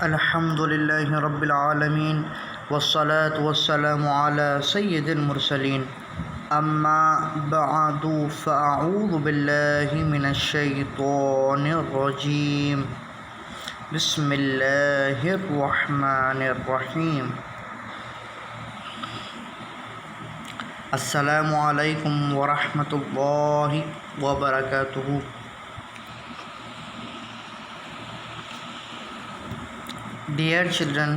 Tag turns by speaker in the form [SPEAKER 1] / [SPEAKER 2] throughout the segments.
[SPEAKER 1] अल्हम्दुलिल्लाहि रब्बिल आलमीन वस्सलातु वस्सलामु अला सय्यिदिल मुरसलीन अम्मा बअदु फ़अऊज़ु बिल्लाहि मिनश शैतानिर रजीम बिस्मिल्लाहिर रहमानिर रहीम। अस्सलामु अलैकुम व रहमतुल्लाहि व बरकातुहू। Dear children,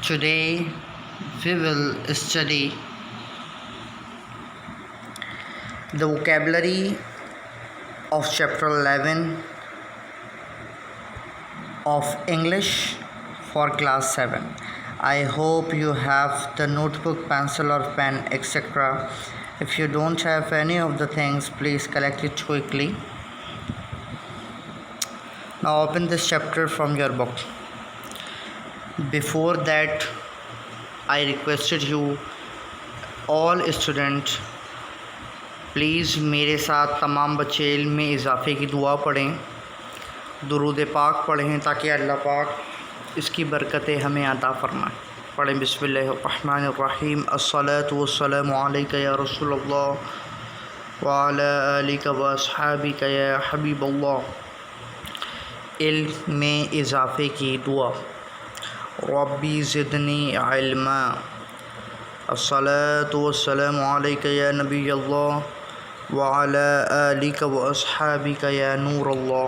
[SPEAKER 1] today we will study the vocabulary of chapter 11 of English for class 7. I hope you have the notebook, pencil or pen, etc. If you don't have any of the things, please collect it quickly. Now open this chapter from your book. Before that, I requested you all students, please मेरे साथ तमाम बच्चे इल्म में इजाफ़े की दुआ पढ़ें, दुरूद पाक पढ़ें ताकि अल्लाह पाक इसकी बरकतें हमें अता फरमाएं। पढ़ें बिस्मिल्लाहिर्रहमानिर्रहीम। अस्सलातु वस्सलामु अलैका या रसूलल्लाह व अला आलिका व अस्हाबिका या हबीबल्लाह। इल्म में इजाफ़े की दुआ। रब्बी ज़िदनी इल्मा। अस्सलातु वस्सलामु अलैका या नबी अल्लाह व अला आलिका व अस्हाबिका या नूर अल्लाह।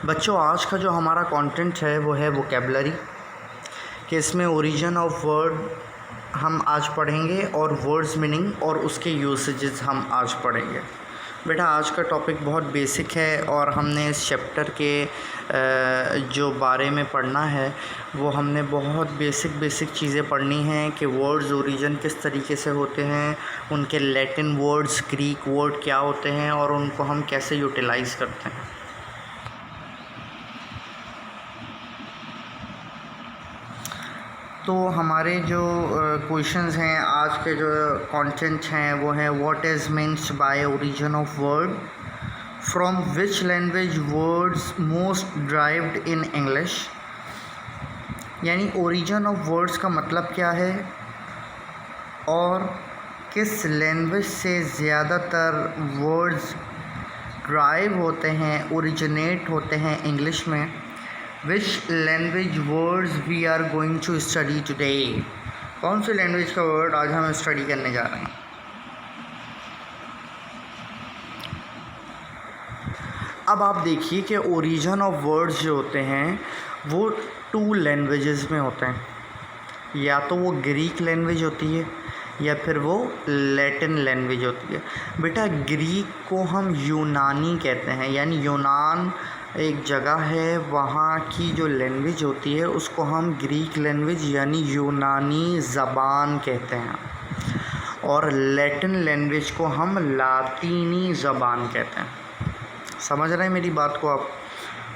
[SPEAKER 1] बच्चों, आज का जो हमारा कंटेंट है वो है वोकेबलरी, कि इसमें ओरिजिन ऑफ वर्ड हम आज पढ़ेंगे और वर्ड्स मीनिंग और उसके यूसेजेस हम आज पढ़ेंगे। बेटा, आज का टॉपिक बहुत बेसिक है और हमने इस चैप्टर के जो बारे में पढ़ना है वो हमने बहुत बेसिक चीज़ें पढ़नी हैं कि वर्ड्स ओरिजिन किस तरीके से होते हैं, उनके लैटिन वर्ड्स, ग्रीक वर्ड क्या होते हैं और उनको हम कैसे यूटिलाइज़ करते हैं। तो हमारे जो क्वेश्चंस हैं, आज के जो कंटेंट हैं वो है what is means by origin of word, from which language words most derived in English, यानी ओरिजिन ऑफ वर्ड्स का मतलब क्या है और किस लैंग्वेज से ज़्यादातर वर्ड्स ड्राइव होते हैं, ओरिजिनेट होते हैं इंग्लिश में। Which language words we are going to study today, कौन सी लैंग्वेज का वर्ड आज हम स्टडी करने जा रहे हैं। अब आप देखिए कि ओरिजिन ऑफ वर्ड्स जो होते हैं वो 2 लैंग्वेजेस में होते हैं, या तो वो ग्रीक लैंग्वेज होती है या फिर वो लैटिन लैंग्वेज होती है। बेटा, ग्रीक को हम यूनानी कहते हैं, यानी यूनान एक जगह है, वहाँ की जो लैंग्वेज होती है उसको हम ग्रीक लैंग्वेज यानी यूनानी ज़बान कहते हैं, और लैटिन लैंग्वेज को हम लातीनी ज़बान कहते हैं। समझ रहे हैं मेरी बात को आप?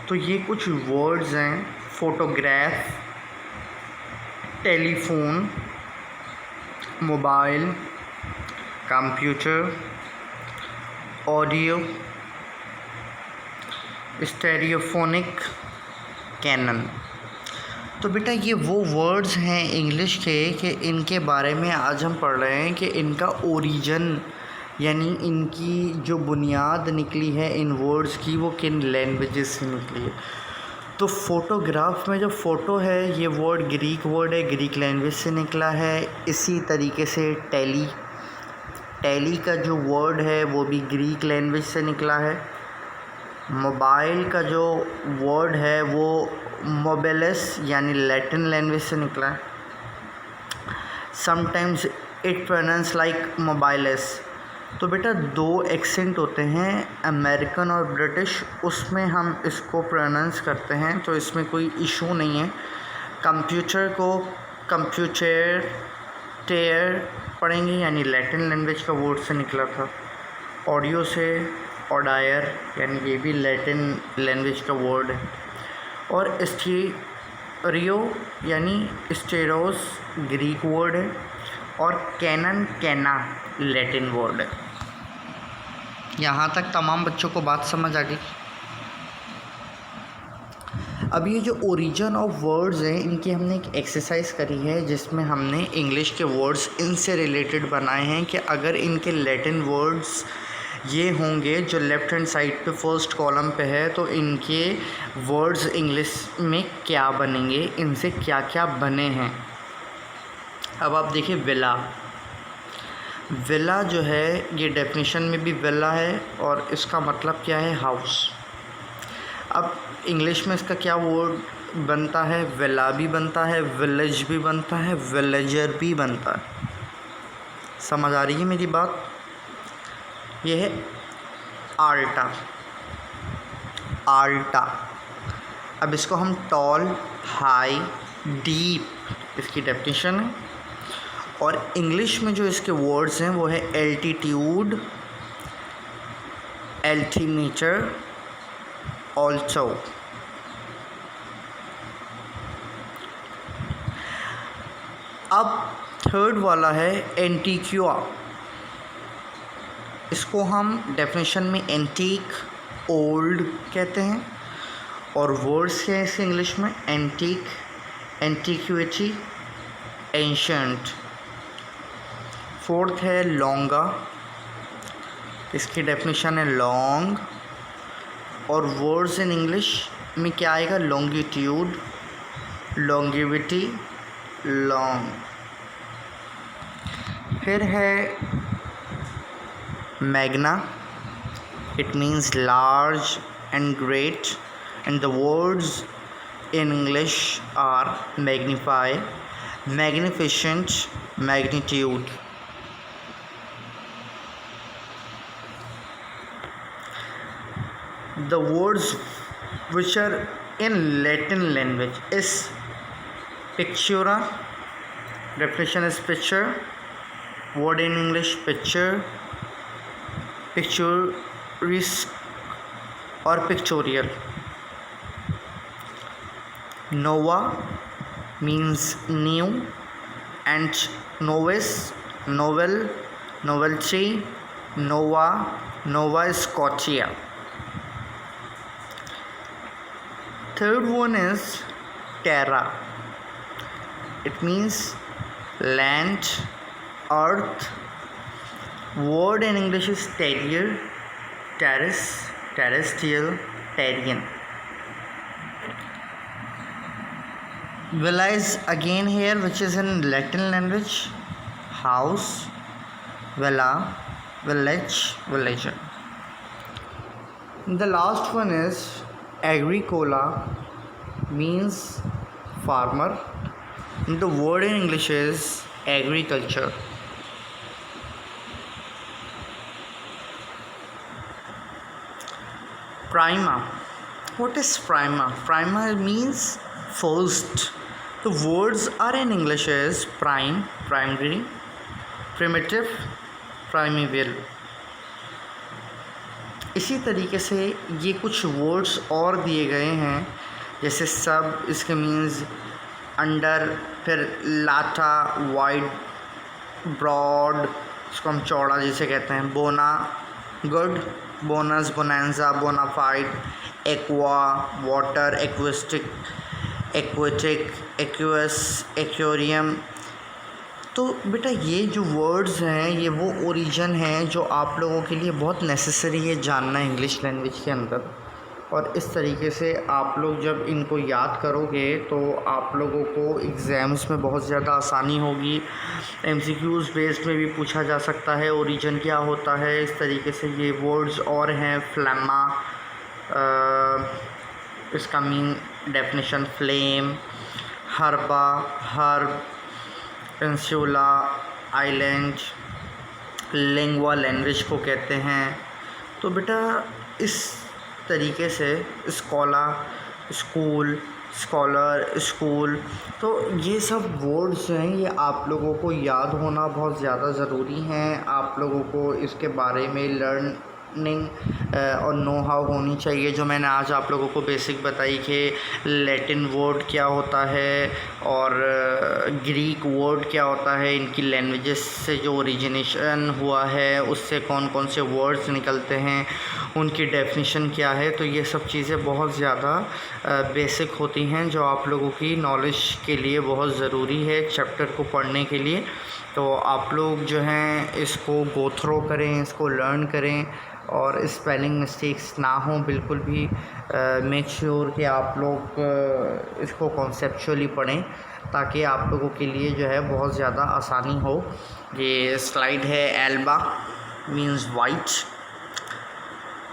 [SPEAKER 1] तो ये कुछ वर्ड्स हैं: photograph, telephone, mobile, computer, audio, stereophonic, canon. तो बेटा, ये वो वर्ड्स हैं इंग्लिश के कि इनके बारे में आज हम पढ़ रहे हैं कि इनका ओरिजिन यानी इनकी जो बुनियाद निकली है इन वर्ड्स की वो किन लैंग्वेजेस से निकली है। तो फ़ोटोग्राफ में जो फ़ोटो है ये वर्ड ग्रीक वर्ड है, ग्रीक लैंग्वेज से निकला है। इसी तरीके से टेली का जो वर्ड है वो भी ग्रीक लैंग्वेज से निकला है। मोबाइल का जो वर्ड है वो मोबाइलस यानी लैटिन लैंग्वेज से निकला है। Sometimes it pronounce like mobiles. तो बेटा, 2 एक्सेंट होते हैं, अमेरिकन और ब्रिटिश, उसमें हम इसको प्रोनाउंस करते हैं, तो इसमें कोई इशू नहीं है। कंप्यूटर को कंप्यूटर टेयर पढ़ेंगे यानी लैटिन लैंग्वेज का वर्ड से निकला था। ऑडियो से ऑडायर यानी ये भी लैटिन लैंग्वेज का वर्ड है। और स्टीरियो यानी स्टेरोस ग्रीक वर्ड है, और कैनन कैना लैटिन वर्ड है। यहाँ तक तमाम बच्चों को बात समझ आ गई। अब ये जो ओरिजिन ऑफ वर्ड्स हैं इनकी हमने एक एक्सरसाइज करी है जिसमें हमने इंग्लिश के वर्ड्स इनसे रिलेटेड बनाए हैं कि अगर इनके लैटिन वर्ड्स ये होंगे जो लेफ़्ट हैंड साइड पे फर्स्ट कॉलम पे है तो इनके वर्ड्स इंग्लिश में क्या बनेंगे, इनसे क्या क्या बने हैं। अब आप देखिए विला, विला जो है ये डेफिनेशन में भी विला है और इसका मतलब क्या है, हाउस। अब इंग्लिश में इसका क्या वर्ड बनता है, विला भी बनता है, विलेज भी बनता है, विलेजर भी बनता है। समझ आ रही है मेरी बात। ये है आल्टा, आल्टा। अब इसको हम टॉल, हाई, डीप इसकी डेफिनेशन है। और इंग्लिश में जो इसके वर्ड्स हैं वो है एल्टीट्यूड, एल्टीमीटर, ऑल्सो। अब थर्ड वाला है एंटीक्यूआ। इसको हम डेफिनेशन में एंटीक, ओल्ड कहते हैं और वर्ड्स क्या है इसके इंग्लिश में, एंटीक, एंटीक्विटी, एंशंट। फोर्थ है लॉन्गा, इसकी डेफिनेशन है लॉन्ग और वर्ड्स इन इंग्लिश में क्या आएगा, लॉन्गिट्यूड, लॉन्गिविटी, लॉन्ग। फिर है magna, it means large and great and the words in English are magnify, magnificent, magnitude. The words which are in Latin language is pictura, definition is picture, word in English picture, picturesque or pictorial. Nova means new and novice, novel, novelty, nova, nova Scotia. Third one is terra. It means land, earth. Word in English is terrier, terrace, terrestrial, terrian. Villa is again here, which is in Latin language, house, villa, village, villager. The last one is agricola, means farmer. The word in English is agriculture. Prima. What is prima? Prima means first. The words are in English is prime, primary, primitive, primeval. इसी तरीके से ये कुछ words और दिए गए हैं जैसे सब, इसके मीन्स अंडर, फिर लाटा, वाइड, ब्रॉड, इसको हम चौड़ा जिसे कहते हैं, bona, good, bonus, bonanza, bona fide, aqua, water, aquistic, aquatic, aqueous, aquarium. तो बेटा ये जो वर्ड्स हैं ये वो ओरिजिन हैं जो आप लोगों के लिए बहुत नेसेसरी है जानना इंग्लिश लैंग्वेज के अंदर। और इस तरीके से आप लोग जब इनको याद करोगे तो आप लोगों को एग्ज़ाम्स में बहुत ज़्यादा आसानी होगी। एमसीक्यूज़ बेस्ड में भी पूछा जा सकता है ओरिजिन क्या होता है। इस तरीके से ये वर्ड्स और हैं, फ्लैमा, इसका mean definition flame, herba, herb, peninsula, island, lingua language को कहते हैं। तो बेटा इस तरीके से स्कॉला, स्कूल, स्कॉलर, स्कूल, तो ये सब वर्ड्स हैं ये आप लोगों को याद होना बहुत ज़्यादा ज़रूरी हैं। आप लोगों को इसके बारे में लर्न अंडरस्टैंडिंग और नो हाउ होनी चाहिए। जो मैंने आज आप लोगों को बेसिक बताई कि लैटिन वर्ड क्या होता है और ग्रीक वर्ड क्या होता है, इनकी लैंग्वेजेस से जो ओरिजिनेशन हुआ है उससे कौन कौन से वर्ड्स निकलते हैं, उनकी डेफिनेशन क्या है। तो ये सब चीज़ें बहुत ज़्यादा बेसिक होती हैं जो आप लोगों की नॉलेज के लिए बहुत ज़रूरी है चैप्टर को पढ़ने के लिए। तो आप लोग जो हैं इसको गो थ्रो करें, इसको लर्न करें और स्पेलिंग मिस्टेक्स ना हो बिल्कुल भी। मेक श्योर कि आप लोग इसको कॉन्सेप्चुअली पढ़ें ताकि आप लोगों के लिए जो है बहुत ज़्यादा आसानी हो। ये स्लाइड है alba means white,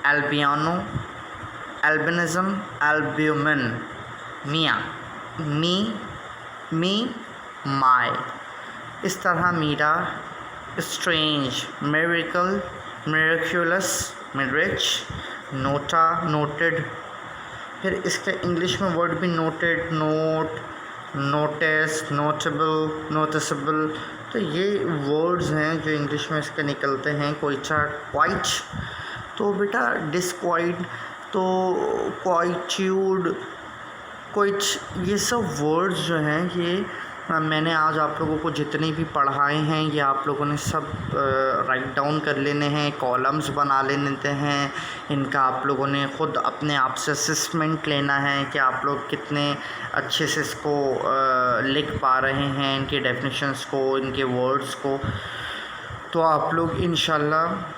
[SPEAKER 1] albino, albinism, albumin, mia, mi, my. इस तरह मीरा, स्ट्रेंज, मिरेकल, मिरेक्युलस, मिरिच, नोटा, नोटेड। फिर इसका इंग्लिश में वर्ड भी noted, note, notice, notable, noticeable. तो ये वर्ड्स हैं जो इंग्लिश में इसके निकलते हैं। क्वाइटा, क्वाइट, तो बेटा डिस्क्वाइट, तो क्वाइट्यूड, क्वाइट, ये सब वर्ड्स जो हैं ये मैंने आज आप लोगों को जितने भी पढ़ाए हैं ये आप लोगों ने सब राइट डाउन कर लेने हैं, कॉलम्स बना लेते हैं। इनका आप लोगों ने ख़ुद अपने आप से असेसमेंट लेना है कि आप लोग कितने अच्छे से इसको लिख पा रहे हैं, इनके डेफिनेशंस को, इनके वर्ड्स को। तो आप लोग इंशाल्लाह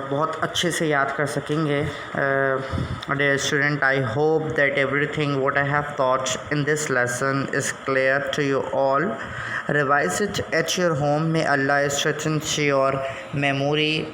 [SPEAKER 1] बहुत अच्छे से याद कर सकेंगे। Dear student, I hope that everything what I have taught in this lesson is clear to you all. Revise it at your home. May Allah strengthen your memory